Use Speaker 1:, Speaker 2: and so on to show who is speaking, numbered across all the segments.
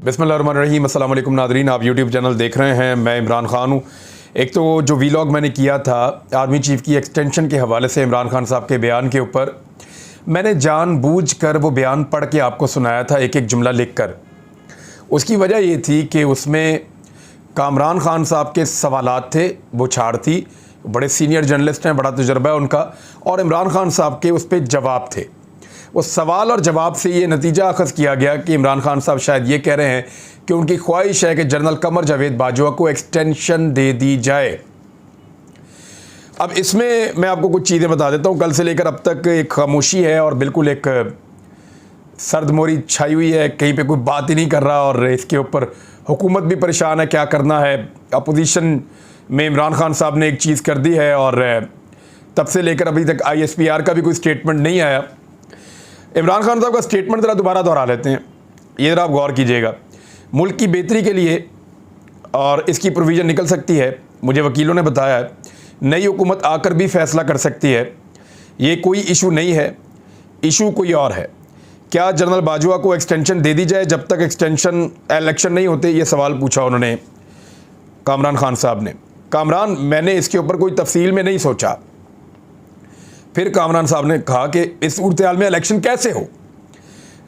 Speaker 1: बिस्मिल्लाहिर्रहमानिर्रहीम। अस्सलाम वालेकुम नादरीन, आप यूट्यूब चैनल देख रहे हैं। मैं इमरान खान हूँ। एक तो जो वीलॉग मैंने किया था आर्मी चीफ़ की एक्सटेंशन के हवाले से इमरान खान साहब के बयान के ऊपर, मैंने जानबूझकर वो बयान पढ़ के आपको सुनाया था एक एक जुमला लिख कर। उसकी वजह ये थी कि उसमें कामरान खान साहब के सवालात थे, वो छाड़ थी, बड़े सीनियर जर्नलिस्ट हैं, बड़ा तजुर्बा है उनका, और इमरान खान साहब के उस पर जवाब थे। वो सवाल और जवाब से ये नतीजा अखज़ किया गया कि इमरान खान साहब शायद ये कह रहे हैं कि उनकी ख्वाहिश है कि जनरल कमर जावेद बाजवा को एक्सटेंशन दे दी जाए। अब इसमें मैं आपको कुछ चीज़ें बता देता हूँ। कल से लेकर अब तक एक खामोशी है और बिल्कुल एक सर्दमोरी छाई हुई है, कहीं पे कोई बात ही नहीं कर रहा, और इसके ऊपर हुकूमत भी परेशान है क्या करना है। अपोजिशन में इमरान खान साहब ने एक चीज़ कर दी है और तब से लेकर अभी तक ISPR का भी कोई स्टेटमेंट नहीं आया। इमरान खान साहब का स्टेटमेंट ज़रा दोबारा दोहरा लेते हैं, ये ज़रा आप गौर कीजिएगा। मुल्क की बेहतरी के लिए और इसकी प्रोविज़न निकल सकती है, मुझे वकीलों ने बताया है। नई हुकूमत आकर भी फ़ैसला कर सकती है, ये कोई इशू नहीं है, इशू कोई और है। क्या जनरल बाजवा को एक्सटेंशन दे दी जाए जब तक एक्सटेंशन इलेक्शन नहीं होते, ये सवाल पूछा उन्होंने कामरान खान साहब ने। कामरान, मैंने इसके ऊपर कोई तफसील में नहीं सोचा। फिर कामरान साहब ने कहा कि इस सूरत हाल में इलेक्शन कैसे हो,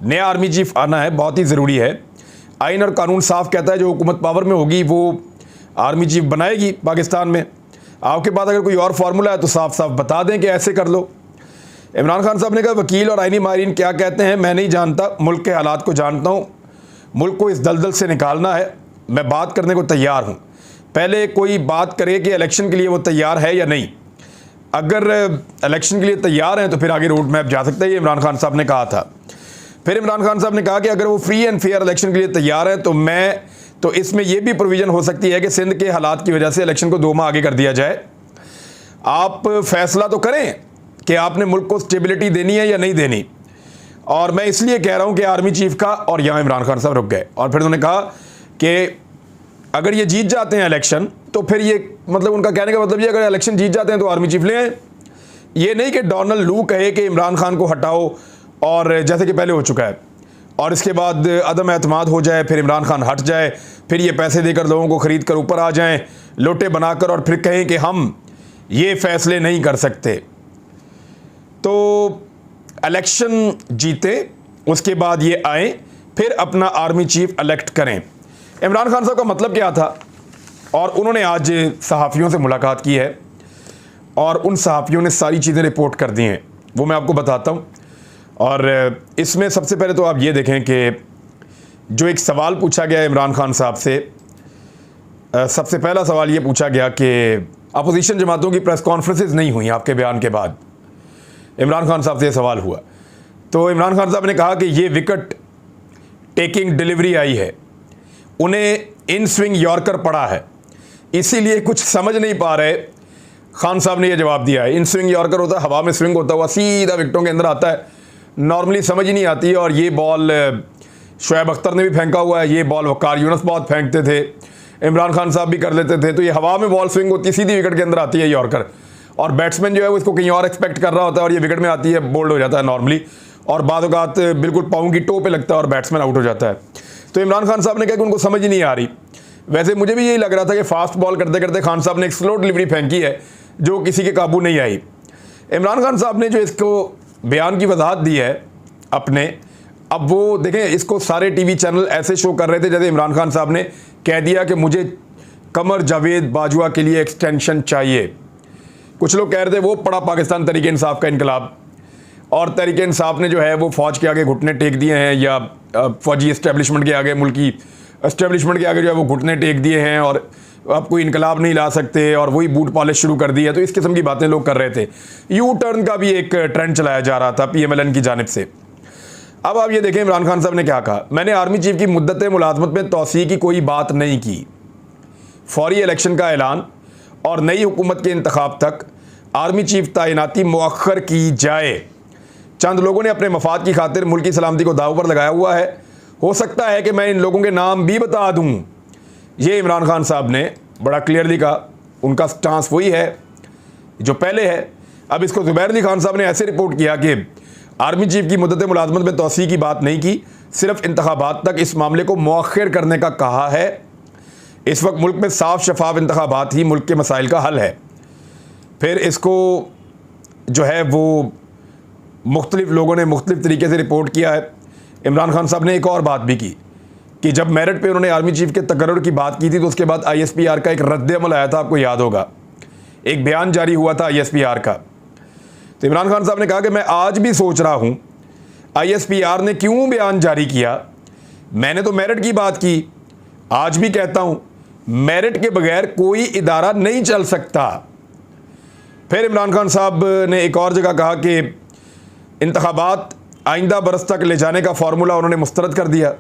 Speaker 1: नया आर्मी चीफ आना है, बहुत ही ज़रूरी है। आइन और कानून साफ कहता है जो हुकूमत पावर में होगी वो आर्मी चीफ बनाएगी पाकिस्तान में। आपके पास अगर कोई और फार्मूला है तो साफ साफ बता दें कि ऐसे कर लो। इमरान खान साहब ने कहा वकील और आइनी माहिरीन क्या कहते हैं मैं नहीं जानता, मुल्क के हालात को जानता हूँ, मुल्क को इस दलदल से निकालना है, मैं बात करने को तैयार हूँ। पहले कोई बात करे कि इलेक्शन के लिए वो तैयार है या नहीं। अगर इलेक्शन के लिए तैयार हैं तो फिर आगे रोड मैप जा सकता है, ये इमरान खान साहब ने कहा था। फिर इमरान खान साहब ने कहा कि अगर वो फ्री एंड फेयर इलेक्शन के लिए तैयार हैं तो इसमें यह भी प्रोविज़न हो सकती है कि सिंध के हालात की वजह से इलेक्शन को 2 माह आगे कर दिया जाए। आप फैसला तो करें कि आपने मुल्क को स्टेबिलिटी देनी है या नहीं देनी। और मैं इसलिए कह रहा हूँ कि आर्मी चीफ का, और यहाँ इमरान खान साहब रुक गए और फिर उन्होंने कहा कि अगर ये जीत जाते हैं इलेक्शन तो फिर ये मतलब उनका कहने का मतलब ये, अगर इलेक्शन जीत जाते हैं तो आर्मी चीफ ले आए। ये नहीं कि डोनाल्ड लू कहे कि इमरान खान को हटाओ, और जैसे कि पहले हो चुका है, और इसके बाद अदम एतमाद हो जाए, फिर इमरान खान हट जाए, फिर ये पैसे देकर लोगों को ख़रीद कर ऊपर आ जाएं लोटे बनाकर, और फिर कहें कि हम ये फैसले नहीं कर सकते। तो इलेक्शन जीते, उसके बाद ये आए, फिर अपना आर्मी चीफ इलेक्ट करें। इमरान खान साहब का मतलब क्या था, और उन्होंने आज सहाफ़ियों से मुलाकात की है और उन सहाफ़ियों ने सारी चीज़ें रिपोर्ट कर दी हैं, वो मैं आपको बताता हूँ। और इसमें सबसे पहले तो आप ये देखें कि जो एक सवाल पूछा गया इमरान खान साहब से, सबसे पहला सवाल ये पूछा गया कि अपोजिशन जमातों की प्रेस कॉन्फ्रेंसेस नहीं हुई आपके बयान के बाद। इमरान खान साहब से ये सवाल हुआ तो इमरान खान साहब ने कहा कि ये विकेट टेकिंग डिलीवरी आई है, उन्हें इन स्विंग यॉर्कर पड़ा है, इसीलिए कुछ समझ नहीं पा रहे। खान साहब ने यह जवाब दिया है। इन स्विंग यॉर्कर होता है, हवा में स्विंग होता हुआ सीधा विकेटों के अंदर आता है, नॉर्मली समझ ही नहीं आती है। और ये बॉल शुएब अख्तर ने भी फेंका हुआ है, ये बॉल वकार यूनुस बहुत फेंकते थे, इमरान खान साहब भी कर लेते थे। तो ये हवा में बॉल स्विंग होती है, सीधी विकेट के अंदर आती है यॉर्कर, और बैट्समैन जो है वो इसको कहीं और एक्सपेक्ट कर रहा होता है और ये विकेट में आती है, बोल्ड हो जाता है नॉर्मली, और बाद औक़ात बिल्कुल पाँव की टो पे लगता है और बैट्समैन आउट हो जाता है। तो इमरान खान साहब ने कहा कि उनको समझ ही नहीं आ रही। वैसे मुझे भी यही लग रहा था कि फास्ट बॉल करते करते खान साहब ने एक स्लो डिलीवरी फेंकी है जो किसी के काबू नहीं आई। इमरान खान साहब ने जो इसको बयान की वजाहत दी है अपने, अब वो देखें, इसको सारे टीवी चैनल ऐसे शो कर रहे थे जैसे इमरान खान साहब ने कह दिया कि मुझे कमर जावेद बाजवा के लिए एक्सटेंशन चाहिए। कुछ लोग कह रहे थे वो पड़ा पाकिस्तान तहरीक इंसाफ का इनकलाब, और तहरीक इंसाफ ने जो है वो फ़ौज के आगे घुटने टेक दिए हैं, या फ़ौजी इस्टेब्लिशमेंट के आगे, मुल्की इस्टेब्लिशमेंट के आगे जो है वो घुटने टेक दिए हैं, और आप कोई इनकलाब नहीं ला सकते, और वही बूट पॉलिश शुरू कर दी है। तो इस किस्म की बातें लोग कर रहे थे। यू टर्न का भी एक ट्रेंड चलाया जा रहा था PMLN की जानिब से। अब आप ये देखें इमरान खान साहब ने क्या कहा, मैंने आर्मी चीफ की मुद्दत मुलाजमत में तोसी की कोई बात नहीं की। फौरी इलेक्शन का ऐलान और नई हुकूमत के इंतखाब तक आर्मी चीफ तैनाती मुअख्खर की जाए। चंद लोगों ने अपने मफाद की खातिर मुल्क की सलामती को दाव पर लगाया हुआ है, हो सकता है कि मैं इन लोगों के नाम भी बता दूं। ये इमरान खान साहब ने बड़ा क्लियरली कहा, उनका स्टांस वही है जो पहले है। अब इसको ज़ुबैर अली खान साहब ने ऐसे रिपोर्ट किया कि आर्मी चीफ की मुद्दत मुलाजमत में तोसी की बात नहीं की, सिर्फ इंतखाबात तक इस मामले को मौखर करने का कहा है। इस वक्त मुल्क में साफ शफाफ इंतखाबात ही मुल्क के मसाइल का हल है। फिर इसको जो है वो मुख्तलिफ लोगों ने मुख्तलिफ तरीके से रिपोर्ट किया है। इमरान खान साहब ने एक और बात भी की कि जब मेरिट पे उन्होंने आर्मी चीफ के तकर्रुर की बात की थी तो उसके बाद ISPR का एक रद्द अमल आया था, आपको याद होगा, एक बयान जारी हुआ था ISPR का। तो इमरान खान साहब ने कहा कि मैं आज भी सोच रहा हूँ ISPR ने क्यों बयान जारी किया। मैंने तो मेरिट की बात की, आज भी कहता हूँ मेरिट के बगैर कोई इदारा नहीं चल सकता। फिर इमरान खान साहब ने एक और जगह कहा कि इंतखाबात आइंदा बरस तक ले जाने का फार्मूला उन्होंने मुस्तरद कर दिया।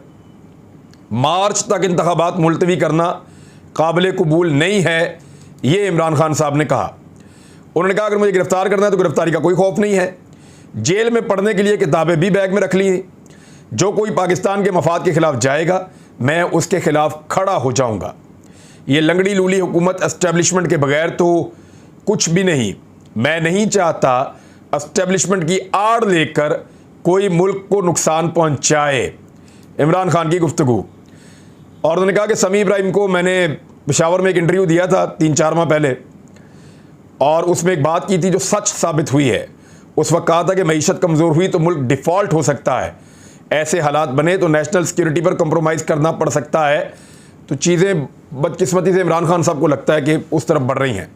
Speaker 1: मार्च तक इंतखाबात मुलतवी करना काबिल कबूल नहीं है, ये इमरान खान साहब ने कहा। उन्होंने कहा अगर मुझे गिरफ्तार करना है तो गिरफ्तारी का कोई खौफ नहीं है। जेल में पढ़ने के लिए किताबें भी बैग में रख ली हैं। जो कोई पाकिस्तान के मफाद के खिलाफ जाएगा मैं उसके खिलाफ खड़ा हो जाऊंगा। ये लंगड़ी लूली हुकूमत एस्टेब्लिशमेंट के बगैर तो कुछ भी नहीं। मैं नहीं चाहता एस्टेब्लिशमेंट की आड़ लेकर कोई मुल्क को नुकसान पहुंचाए। इमरान खान की गुफ्तगू। और उन्होंने कहा कि समी इब्राहिम को मैंने पेशावर में एक इंटरव्यू दिया था 3-4 माह पहले, और उसमें एक बात की थी जो सच साबित हुई है। उस वक्त कहा था कि मईशत कमज़ोर हुई तो मुल्क डिफ़ॉल्ट हो सकता है, ऐसे हालात बने तो नेशनल सिक्योरिटी पर कंप्रोमाइज़ करना पड़ सकता है। तो चीज़ें बदकिस्मती से इमरान खान साहब को लगता है कि उस तरफ बढ़ रही हैं,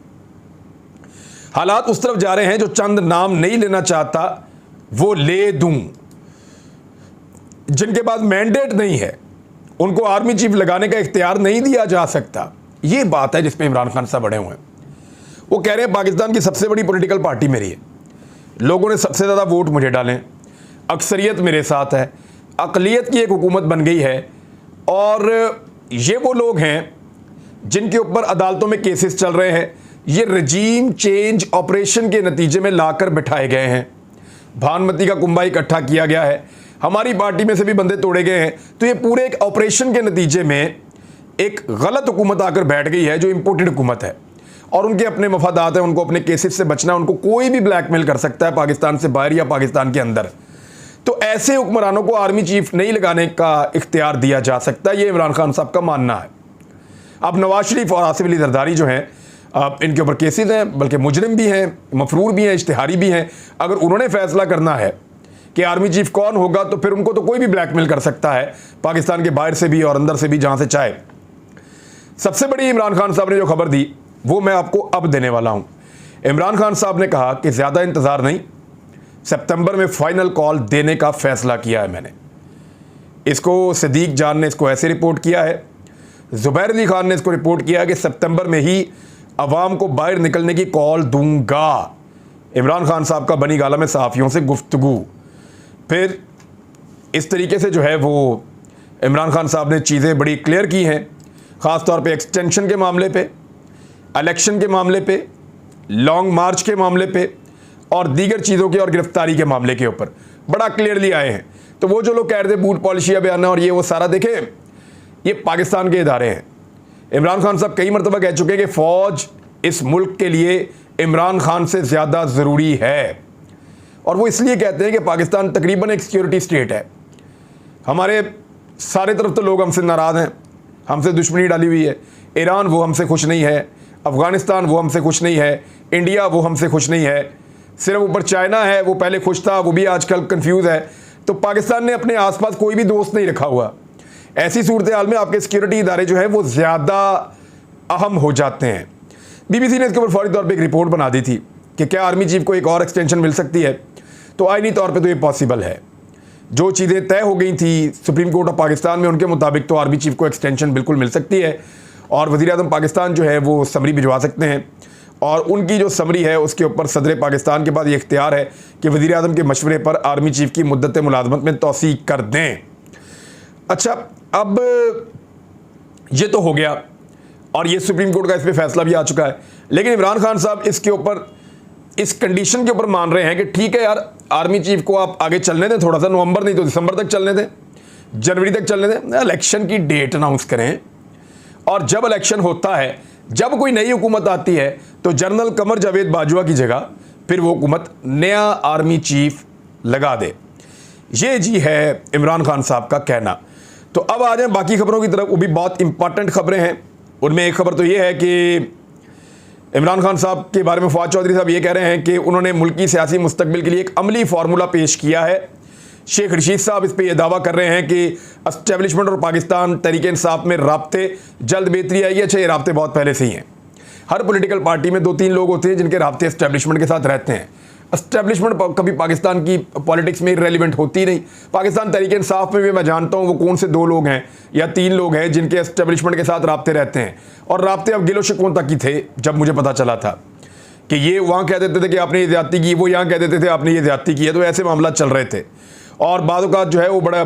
Speaker 1: हालात उस तरफ जा रहे हैं। जो चंद नाम नहीं लेना चाहता वो ले दूं, जिनके पास मैंडेट नहीं है उनको आर्मी चीफ लगाने का इख्तियार नहीं दिया जा सकता। ये बात है जिसपे इमरान खान साहब बड़े हुए हैं। वो कह रहे हैं पाकिस्तान की सबसे बड़ी पॉलिटिकल पार्टी मेरी है, लोगों ने सबसे ज़्यादा वोट मुझे डालें, अक्सरियत मेरे साथ है, अक़लियत की एक हुकूमत बन गई है। और ये वो लोग हैं जिनके ऊपर अदालतों में केसेस चल रहे हैं। ये रजीम चेंज ऑपरेशन के नतीजे में लाकर बिठाए गए हैं। भानुमती का कुंभा इकट्ठा किया गया है, हमारी पार्टी में से भी बंदे तोड़े गए हैं। तो ये पूरे एक ऑपरेशन के नतीजे में एक गलत हुकूमत आकर बैठ गई है जो इम्पोर्टेड हुकूमत है, और उनके अपने मफादात हैं, उनको अपने केसेस से बचना, उनको कोई भी ब्लैकमेल कर सकता है पाकिस्तान से बाहर या पाकिस्तान के अंदर। तो ऐसे हुक्मरानों को आर्मी चीफ नहीं लगाने का इख्तियार दिया जा सकता, ये इमरान खान साहब का मानना है। अब नवाज शरीफ और आसिफ अली जरदारी जो हैं, इनके ऊपर केसेस हैं, बल्कि मुजरिम भी हैं, मफरूर भी हैं, इश्तिहारी भी हैं। अगर उन्होंने फैसला करना है कि आर्मी चीफ कौन होगा तो फिर उनको तो कोई भी ब्लैकमेल कर सकता है, पाकिस्तान के बाहर से भी और अंदर से भी, जहाँ से चाहे। सबसे बड़ी इमरान खान साहब ने जो खबर दी वो मैं आपको अब देने वाला हूँ। इमरान खान साहब ने कहा कि ज़्यादा इंतज़ार नहीं, सितंबर में फ़ाइनल कॉल देने का फ़ैसला किया है मैंने। इसको सदीक जान ने इसको ऐसे रिपोर्ट किया है, ज़ुबैर अली खान ने इसको रिपोर्ट किया है कि सितंबर में ही अवाम को बाहर निकलने की कॉल दूंगा। इमरान खान साहब का बनी गाला में सहाफ़ियों से गुफ्तगू। फिर इस तरीके से जो है वो इमरान खान साहब ने चीज़ें बड़ी क्लियर की हैं, ख़ास तौर पे एक्सटेंशन के मामले पे, इलेक्शन के मामले पे, लॉन्ग मार्च के मामले पे और दीगर चीज़ों के और गिरफ्तारी के मामले के ऊपर बड़ा क्लियरली आए हैं। तो वो जो लोग कह रहे थे बूट पॉलिशिया बयाना और ये वो सारा, देखें ये पाकिस्तान के इदारे हैं। इमरान खान साहब कई मरतबा कह चुके हैं कि फ़ौज इस मुल्क के लिए इमरान खान से ज़्यादा ज़रूरी है, और वो इसलिए कहते हैं कि पाकिस्तान तकरीबन एक सिक्योरिटी स्टेट है। हमारे सारे तरफ तो लोग हमसे नाराज़ हैं, हमसे दुश्मनी डाली हुई है। ईरान वो हमसे खुश नहीं है, अफ़गानिस्तान वो हमसे खुश नहीं है, इंडिया वो हमसे खुश नहीं है, सिर्फ ऊपर चाइना है, वो पहले खुश था, वो भी आजकल कंफ्यूज है। तो पाकिस्तान ने अपने आसपास कोई भी दोस्त नहीं रखा हुआ। ऐसी सूरत हाल में आपके सिक्योरिटी इदारे जो है वो ज़्यादा अहम हो जाते हैं। BBC ने इसके ऊपर फौरी तौर पे एक रिपोर्ट बना दी थी कि क्या आर्मी चीफ को एक और एक्सटेंशन मिल सकती है। तो आईनी तौर पे तो ये पॉसिबल है। जो चीज़ें तय हो गई थी सुप्रीम कोर्ट ऑफ पाकिस्तान में, उनके मुताबिक तो आर्मी चीफ को एक्सटेंशन बिल्कुल मिल सकती है, और वज़ीर-ए-आज़म पाकिस्तान जो है वो समरी भिजवा सकते हैं, और उनकी जो समरी है उसके ऊपर सदर पाकिस्तान के पास ये इख्तियार है कि वज़ीर-ए-आज़म के मशवरे पर आर्मी चीफ की मुद्दत मुलाज़मत में तौसीक़ कर दें। अच्छा, अब ये तो हो गया और ये सुप्रीम कोर्ट का इस पर फैसला भी आ चुका है, लेकिन इमरान खान साहब इसके ऊपर इस कंडीशन के ऊपर मान रहे हैं कि ठीक है यार, आर्मी चीफ को आप आगे चलने दें, थोड़ा सा नवंबर नहीं तो दिसंबर तक चलने दें, जनवरी तक चलने दें, इलेक्शन की डेट अनाउंस करें, और जब इलेक्शन होता है, जब कोई नई हुकूमत आती है तो जनरल कमर जावेद बाजवा की जगह फिर वो हुकूमत नया आर्मी चीफ लगा दे। ये जी है इमरान खान साहब का कहना। तो अब आ जाएं बाकी खबरों की तरफ, वो भी बहुत इंपॉर्टेंट खबरें हैं। उनमें एक खबर तो ये है कि इमरान खान साहब के बारे में फवाद चौधरी साहब ये कह रहे हैं कि उन्होंने मुल्की सियासी मुस्तकबिल के लिए एक अमली फार्मूला पेश किया है। शेख रशीद साहब इस पर यह दावा कर रहे हैं कि एस्टेब्लिशमेंट और पाकिस्तान तहरीक इंसाफ में राब्ते जल्द बेहतरी आएगी। अच्छा, ये राब्ते बहुत पहले से ही हैं। हर पॉलिटिकल पार्टी में 2-3 लोग होते हैं जिनके राब्ते एस्टेब्लिशमेंट के साथ रहते हैं। एस्टेब्लिशमेंट कभी पाकिस्तान की पॉलिटिक्स में इरेलीवेंट होती नहीं। पाकिस्तान तहरीक इंसाफ में भी मैं जानता हूँ वो कौन से 2 लोग हैं या 3 लोग हैं जिनके एस्टेब्लिशमेंट के साथ राब्ते रहते हैं, और राब्ते अब गिलो शिकवों तक की थे। जब मुझे पता चला था कि ये वहाँ कह देते थे कि आपने ये ज्यादती की, वो यहाँ कह देते थे आपने ये ज्यादती की है, तो ऐसे मामला चल रहे थे। और बाद औक़ात जो है वो बड़ा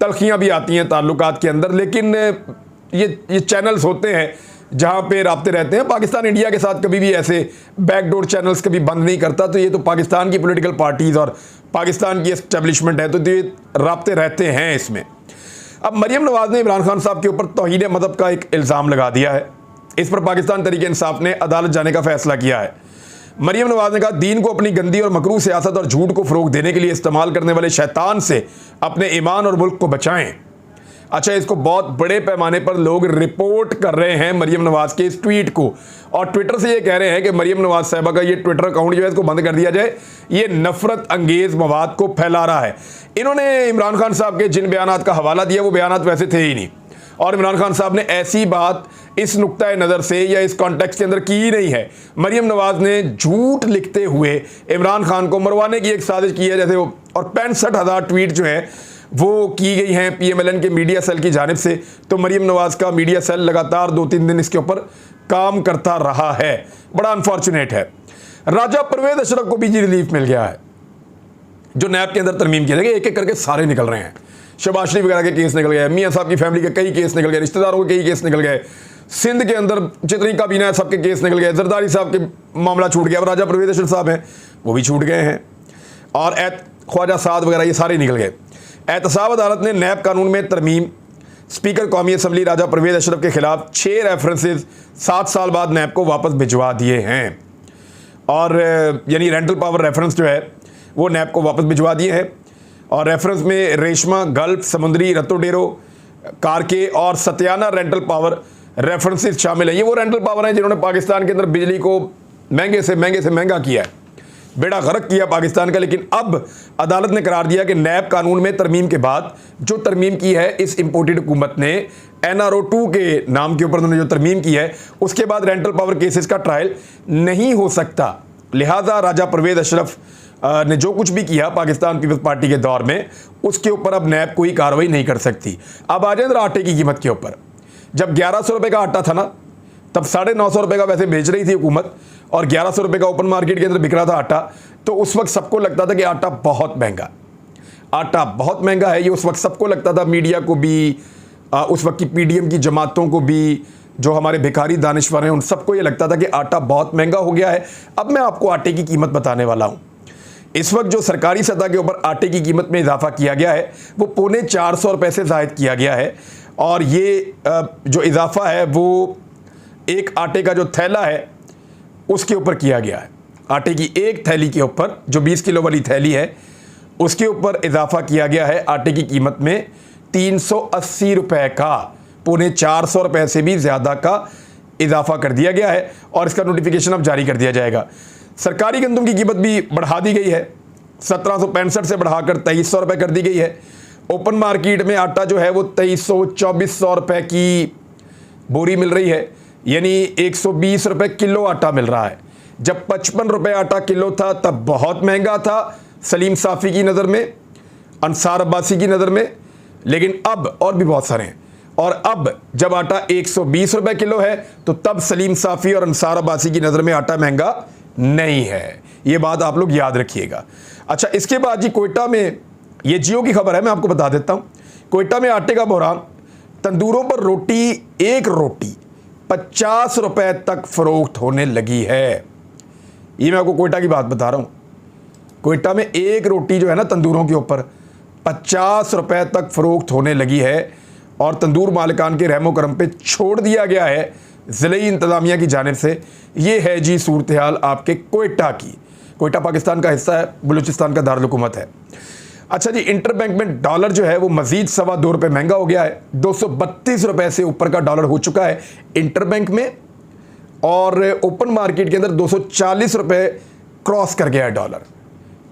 Speaker 1: तलखियाँ भी आती हैं ताल्लुकात के अंदर, लेकिन ये चैनल्स होते हैं जहाँ पे राब्ते रहते हैं। पाकिस्तान इंडिया के साथ कभी भी ऐसे बैकडोर चैनल्स कभी बंद नहीं करता। तो ये तो पाकिस्तान की पॉलिटिकल पार्टीज़ और पाकिस्तान की एस्टेब्लिशमेंट है, तो ये राब्ते रहते हैं इसमें। अब मरियम नवाज़ ने इमरान खान साहब के ऊपर तौहीन मज़हब का एक इल्ज़ाम लगा दिया है। इस पर पाकिस्तान तहरीक इंसाफ ने अदालत जाने का फैसला किया है। मरियम नवाज़ ने कहा, दीन को अपनी गंदी और मकरूह सियासत और झूठ को फ़रोग़ देने के लिए इस्तेमाल करने वाले शैतान से अपने ईमान और मुल्क को बचाएं। अच्छा, इसको बहुत बड़े पैमाने पर लोग रिपोर्ट कर रहे हैं मरियम नवाज़ के इस ट्वीट को, और ट्विटर से ये कह रहे हैं कि मरियम नवाज़ साहिबा का ये ट्विटर अकाउंट जो है इसको बंद कर दिया जाए, ये नफरत अंगेज़ मवाद को फैला रहा है। इन्होंने इमरान खान साहब के जिन बयानात का हवाला दिया वो बयानात वैसे थे ही नहीं, और इमरान खान साहब ने ऐसी बात इस नुक्ता नज़र से या इस कॉन्टेक्स्ट के अंदर की ही नहीं है। मरियम नवाज़ ने झूठ लिखते हुए इमरान खान को मरवाने की एक साजिश की है जैसे वो, और 65,000 ट्वीट जो हैं वो की गई हैं PMLN के मीडिया सेल की जानिब से। तो मरियम नवाज़ का मीडिया सेल लगातार 2-3 दिन इसके ऊपर काम करता रहा है। बड़ा अनफॉर्चुनेट है। राजा परवेज़ अशरफ को भी जी रिलीफ मिल गया है, जो नैब के अंदर तरमीम किया जाएगा। एक एक करके सारे निकल रहे हैं। शहबाज शरीफ वगैरह के केस निकल गए, मियाँ साहब की फैमिली के कई केस निकल गए, रिश्तेदारों के कई केस निकल गए, सिंध के अंदर जितनी काबीना है सबके केस निकल गए, जरदारी साहब के मामला छूट गया। अब राजा परवेज़ अशरफ साहब हैं वो भी छूट गए हैं, और ख्वाजा साद वगैरह ये सारे निकल गए। एहतसाब अदालत ने नैब कानून में तरमीम, स्पीकर कौमी असम्बली राजा परवेज़ अशरफ के खिलाफ 6 रेफरेंसेस 7 साल बाद नैब को वापस भिजवा दिए हैं। और यानी रेंटल पावर रेफरेंस जो है वो नैब को वापस भिजवा दिए हैं। और रेफरेंस में रेशमा, गल्फ, समुद्री, रत्तोडेरो, कारके और सत्याना रेंटल पावर रेफरेंसेस शामिल हैं। ये वो रेंटल पावर हैं जिन्होंने पाकिस्तान के अंदर बिजली को महंगे से महंगा किया है, बेड़ा गर्क किया पाकिस्तान का। लेकिन अब अदालत ने करार दिया कि नैब कानून में तरमीम के बाद जो तरमीम की है इस इंपोर्टेड हुकूमत ने NRO 2 के नाम के ऊपर उन्होंने जो तरमीम की है, उसके बाद रेंटल पावर केसेस का ट्रायल नहीं हो सकता। लिहाजा राजा परवेज़ अशरफ ने जो कुछ भी किया पाकिस्तान पीपल्स पार्टी के दौर में, उसके ऊपर अब नैब कोई कार्रवाई नहीं कर सकती। अब आ जाए आटे की कीमत के ऊपर। जब 1100 रुपये का आटा था ना, तब 950 रुपये का वैसे बेच रही थी हुकूमत, और 1100 रुपये का ओपन मार्केट के अंदर बिक रहा था आटा। तो उस वक्त सबको लगता था कि आटा बहुत महंगा है। ये उस वक्त सबको लगता था, मीडिया को भी, उस वक्त की PDM की जमातों को भी, जो हमारे भिखारी दानिश्वर हैं उन सबको ये लगता था कि आटा बहुत महंगा हो गया है। अब मैं आपको आटे की कीमत बताने वाला हूँ। इस वक्त जो सरकारी सतह के ऊपर आटे की कीमत में इजाफा किया गया है वो 450 रुपये से ज़ायद किया गया है। और ये जो इजाफा है वो एक आटे का जो थैला है उसके ऊपर किया गया है। आटे की एक थैली के ऊपर, जो 20 किलो वाली थैली है, उसके ऊपर इजाफा किया गया है आटे की कीमत में 380 रुपये का, 450 रुपये से भी ज़्यादा का इजाफा कर दिया गया है। और इसका नोटिफिकेशन अब जारी कर दिया जाएगा। सरकारी गंदम की कीमत भी बढ़ा दी गई है, 1765 से बढ़ाकर 2300 रुपये कर दी गई है। ओपन मार्केट में आटा जो है वो 2300-2400 रुपये की बोरी मिल रही है, यानी 120 रुपये किलो आटा मिल रहा है। जब 55 रुपये आटा किलो था तब बहुत महंगा था सलीम साफ़ी की नज़र में, अंसार अब्बासी की नज़र में, लेकिन अब और भी बहुत सारे हैं। और अब जब आटा 120 रुपये किलो है तो तब सलीम साफ़ी और अंसार अब्बासी की नज़र में आटा महंगा नहीं है। ये बात आप लोग याद रखिएगा। अच्छा, इसके बाद जी कोयटा में, ये जियो की खबर है, मैं आपको बता देता हूँ। कोयटा में आटे का बहरान, तंदूरों पर रोटी, एक रोटी 50 रुपये तक फ़रोख्त होने लगी है। ये मैं आपको कोयटा की बात बता रहा हूँ। कोयटा में एक रोटी जो है ना तंदूरों के ऊपर 50 रुपये तक फ़रोख्त होने लगी है। और तंदूर मालिकान के रहमो करम पे छोड़ दिया गया है ज़िले इंतज़ामिया की जानिब से। ये है जी सूरत हाल आपके कोयटा की। कोयटा पाकिस्तान का हिस्सा है, बलूचिस्तान का दारुल हुकूमत है। अच्छा जी, इंटरबैंक में डॉलर जो है वो मजीद ₹2.25 महंगा हो गया है। 232 रुपए से ऊपर का डॉलर हो चुका है इंटरबैंक में, और ओपन मार्केट के अंदर 240 रुपए क्रॉस कर गया है डॉलर।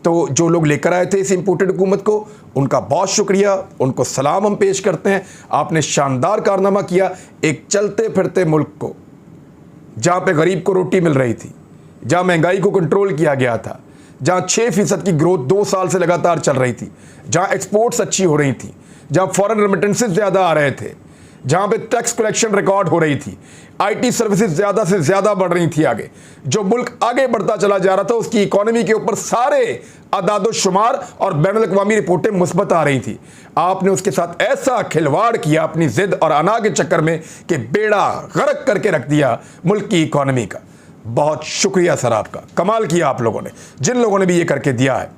Speaker 1: तो जो लोग लेकर आए थे इस इंपोर्टेड हुकूमत को, उनका बहुत शुक्रिया, उनको सलाम हम पेश करते हैं। आपने शानदार कारनामा किया एक चलते फिरते मुल्क को, जहाँ पे गरीब को रोटी मिल रही थी, जहाँ महंगाई को कंट्रोल किया गया था, जहाँ 6% की ग्रोथ 2 साल से लगातार चल रही थी, जहाँ एक्सपोर्ट्स अच्छी हो रही थी, जहाँ फॉरेन रेमिटेंसेस ज़्यादा आ रहे थे, जहाँ पे टैक्स कलेक्शन रिकॉर्ड हो रही थी, आईटी सर्विसेज ज़्यादा से ज़्यादा बढ़ रही थी आगे, जो मुल्क आगे बढ़ता चला जा रहा था उसकी इकोनॉमी के ऊपर सारे अदाद शुमार और बैनुल-अक़वामी रिपोर्टें मुस्बत आ रही थी। आपने उसके साथ ऐसा खिलवाड़ किया अपनी जिद और अना के चक्कर में कि बेड़ा गर्क करके रख दिया मुल्क की इकोनॉमी का। बहुत शुक्रिया सर आपका, कमाल किया आप लोगों ने, जिन लोगों ने भी ये करके दिया है।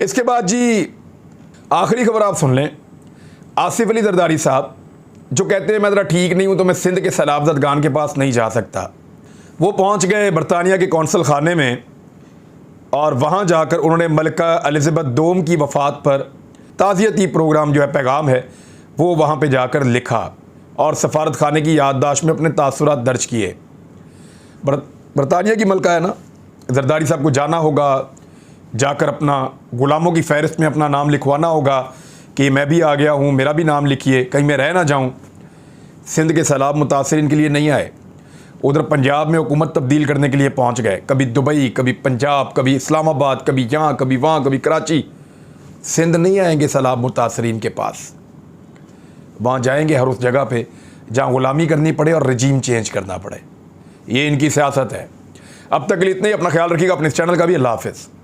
Speaker 1: इसके बाद जी आखिरी खबर आप सुन लें। आसिफ अली जरदारी साहब जो कहते हैं मैं ज़रा ठीक नहीं हूँ तो मैं सिंध के सैलाब ज़दगान के पास नहीं जा सकता, वो पहुँच गए बरतानिया के कौंसल खाने में और वहाँ जाकर उन्होंने मलिका एलिज़ाबेथ दोम की वफ़ात पर ताज़ियती प्रोग्राम जो है, पैगाम है, वो वहाँ पे जाकर लिखा और सफारत खाने की याददाश्त में अपने तासुरात दर्ज किए। बरतानिया की मलिका है ना, जरदारी साहब को जाना होगा, जाकर अपना ग़ुलामों की फ़हरिस्त में अपना नाम लिखवाना होगा कि मैं भी आ गया हूँ, मेरा भी नाम लिखिए, कहीं मैं रह ना जाऊँ। सिंध के सैलाब मुतासिरीन के लिए नहीं आए, उधर पंजाब में हुकूमत तब्दील करने के लिए पहुँच गए। कभी दुबई, कभी पंजाब, कभी इस्लामाबाद, कभी यहाँ, कभी वहाँ, कभी कराची। सिंध नहीं आएंगे सैलाब मुतासिरीन के पास, वहाँ जाएंगे हर उस जगह पे जहाँ ग़ुलामी करनी पड़े और रजीम चेंज करना पड़े। ये इनकी सियासत है। अब तक के लिए इतना ही। अपना ख्याल रखिएगा, अपने इस चैनल का भी। अल्लाह हाफ़िज़।